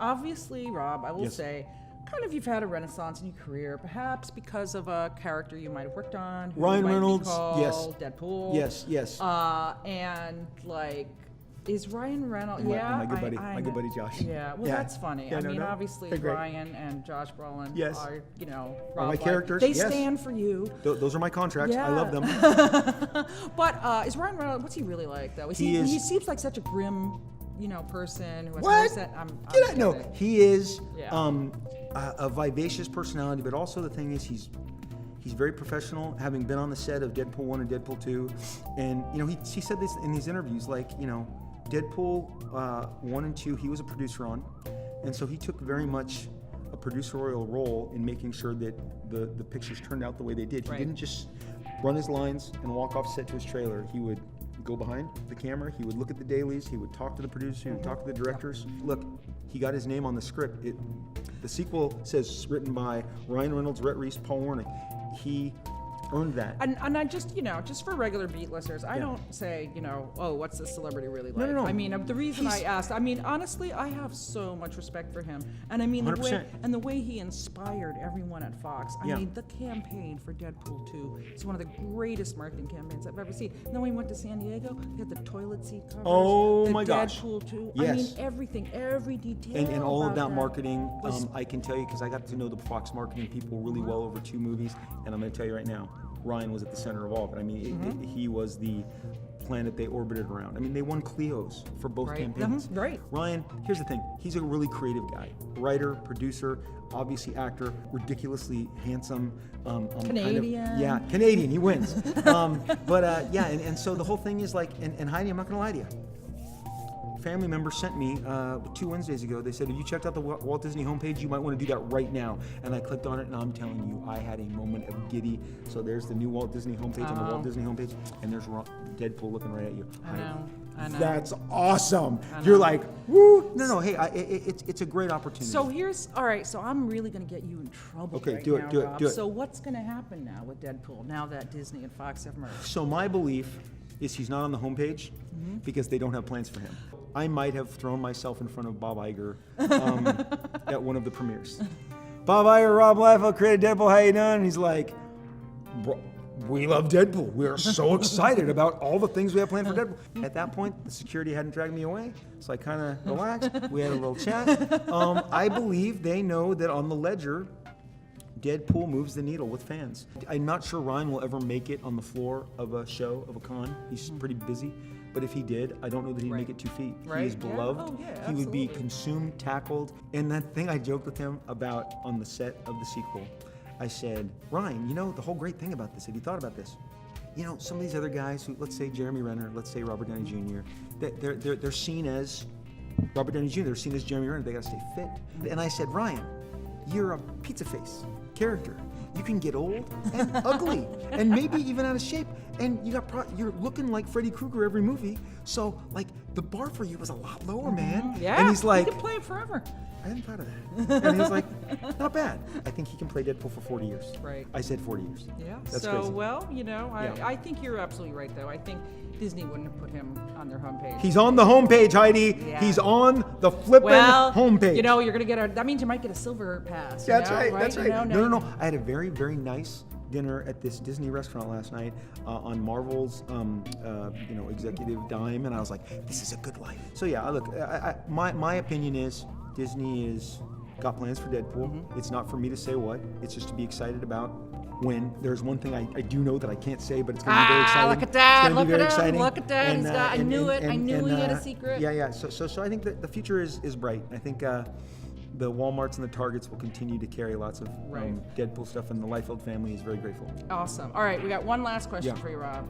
Obviously, Rob, I will say, kind of you've had a renaissance in your career, perhaps because of a character you might have worked on. Ryan Reynolds, Deadpool. Yes. And like, is Ryan Reynolds? My good buddy Josh. Yeah, well, that's funny. Yeah, I mean, obviously, Ryan and Josh Brolin are, Rob, my characters. They stand for you. Those are my contracts. I love them. But is Ryan Reynolds? What's he really like, though? He seems like such a grim, person who has No, he is a vivacious personality, but also the thing is he's very professional, having been on the set of Deadpool 1 and Deadpool 2. And, he said this in these interviews, like, Deadpool 1 and 2, he was a producer on. And so he took very much a producerial role in making sure that the pictures turned out the way they did. He didn't just run his lines and walk off set to his trailer. He would go behind the camera, he would look at the dailies, he would talk to the producers, he would talk to the directors. Look, he got his name on the script. The sequel says written by Ryan Reynolds, Rhett Reese, Paul Wernick. He earned that. And I just, just for regular beat listeners, I don't say, oh, what's this celebrity really like? No. I mean, the reason I asked, honestly, I have so much respect for him. And I mean, the way he inspired everyone at Fox. I mean, the campaign for Deadpool 2 is one of the greatest marketing campaigns I've ever seen. And then when we went to San Diego, he had the toilet seat covers. Oh my gosh. Deadpool 2. Yes. I mean, everything, every detail. And all of that marketing, I can tell you, because I got to know the Fox marketing people really well over 2 movies. And I'm going to tell you right now, Ryan was at the center of all of it. I mean, he was the planet they orbited around. I mean, they won Clios for both campaigns. Ryan, here's the thing. He's a really creative guy. Writer, producer, obviously actor, ridiculously handsome. Canadian. Canadian. He wins. And so the whole thing is like, and Heidi, I'm not going to lie to you. Family member sent me 2 Wednesdays ago. They said, have you checked out the Walt Disney homepage? You might want to do that right now. And I clicked on it, and I'm telling you, I had a moment of giddy. So there's the new Walt Disney homepage on the Walt Disney homepage, and there's Deadpool looking right at you. I know. That's awesome. You're like, woo. No. Hey, it's a great opportunity. So all right. So I'm really going to get you in trouble. Okay, right do now, it. Rob. Do it. So what's going to happen now with Deadpool? Now that Disney and Fox have merged. So my belief is he's not on the homepage because they don't have plans for him. I might have thrown myself in front of Bob Iger at one of the premieres. Bob Iger, Rob Liefeld created Deadpool. How you doing? And he's like, we love Deadpool. We are so excited about all the things we have planned for Deadpool. At that point, the security hadn't dragged me away, so I kind of relaxed. We had a little chat. I believe they know that on the ledger, Deadpool moves the needle with fans. I'm not sure Ryan will ever make it on the floor of a show, of a con. He's pretty busy. But if he did, I don't know that he'd make it 2 feet. He is beloved. He would be consumed, tackled. And that thing I joked with him about on the set of the sequel, I said, Ryan, the whole great thing about this, have you thought about this? Some of these other guys who, let's say Jeremy Renner, let's say Robert Downey Jr., they're seen as Robert Downey Jr., they're seen as Jeremy Renner, they gotta stay fit. And I said, Ryan, you're a pizza face character. You can get old and ugly and maybe even out of shape. And you're looking like Freddy Krueger every movie. So like the bar for you was a lot lower, man. Yeah. And he's like, he can play it forever. I hadn't thought of that. And he's like, not bad. I think he can play Deadpool for 40 years. Right. I said 40 years. Yeah. That's so, crazy. well, I think you're absolutely right, though. I think Disney wouldn't have put him on their homepage. He's on the homepage, Heidi. Yeah. He's on the flippin' homepage. You're going to get that means you might get a silver pass. That's right. That's right. No. I had a very, very nice dinner at this Disney restaurant last night on Marvel's executive dime, and I was like, this is a good life. So yeah, look, my opinion is Disney is got plans for Deadpool. It's not for me to say what. It's just to be excited about when. There's one thing I do know that I can't say, but it's going to be very exciting. Look at that. It's going to be very exciting. Look at that. And, I knew it. I knew he had a secret. Yeah. So I think that the future is bright. I think the Walmarts and the Targets will continue to carry lots of Deadpool stuff, and the Liefeld family is very grateful. Awesome. All right, we got one last question for you, Rob.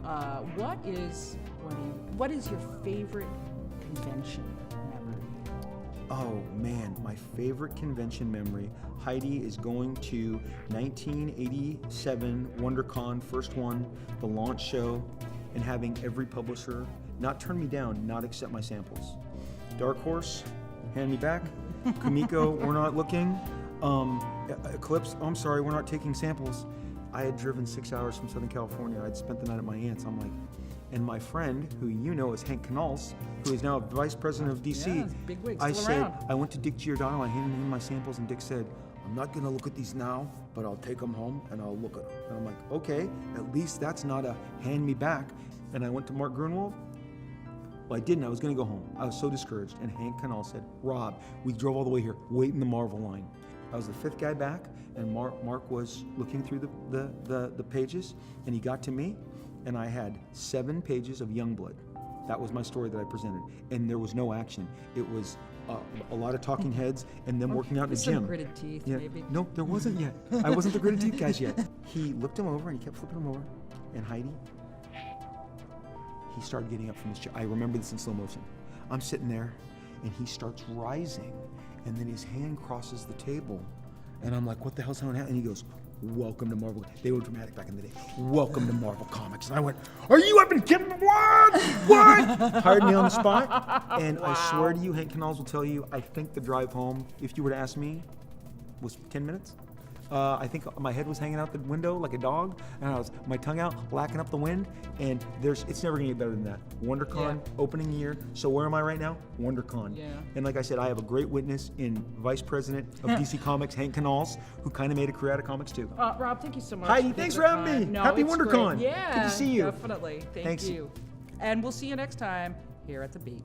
What is your favorite convention memory? Oh man, my favorite convention memory. Heidi is going to 1987 WonderCon, first one, the launch show, and having every publisher not turn me down, not accept my samples. Dark Horse, hand me back. Kumiko, we're not looking. Eclipse, I'm sorry, we're not taking samples. I had driven 6 hours from Southern California. I'd spent the night at my aunt's. I'm like, And my friend, who you know as Hank Canals, who is now vice president of DC, Yeah, big wig, I still said, around. I went to Dick Giordano, I handed him my samples, and Dick said, I'm not gonna look at these now, but I'll take them home and I'll look at them. And I'm like, okay, at least that's not a hand me back. And I went to Mark Grunwald. Well, I didn't, I was gonna go home. I was so discouraged. And Hank Canal said, Rob, we drove all the way here, wait in the Marvel line. I was the 5th guy back, and Mark was looking through the pages, and he got to me, and I had 7 pages of Youngblood. That was my story that I presented, and there was no action. It was a lot of talking heads and them working out in the Some gym. gritted teeth, Yeah. maybe. No, there wasn't yet. I wasn't the gritted teeth guys yet. He looked him over and he kept flipping him over. And Heidi, he started getting up from his chair. I remember this in slow motion. I'm sitting there and he starts rising and then his hand crosses the table. And I'm like, what the hell's going on? And he goes, welcome to Marvel. They were dramatic back in the day. Welcome to Marvel Comics. And I went, are you up and kidding? What? Hired me on the spot. And I swear to you, Hank Canals will tell you, I think the drive home, if you were to ask me, was 10 minutes. I think my head was hanging out the window like a dog, and I was my tongue out, lacking up the wind. And it's never gonna get better than that. WonderCon opening year. So where am I right now? WonderCon. Yeah. And like I said, I have a great witness in Vice President of DC Comics, Hank Canals, who kind of made a career out of comics too. Rob, thank you so much. Heidi, for thanks the for having time. me. No, Happy it's WonderCon. great. Yeah, Good to see you. Definitely. Thank Thanks. you. And we'll see you next time here at The Beat.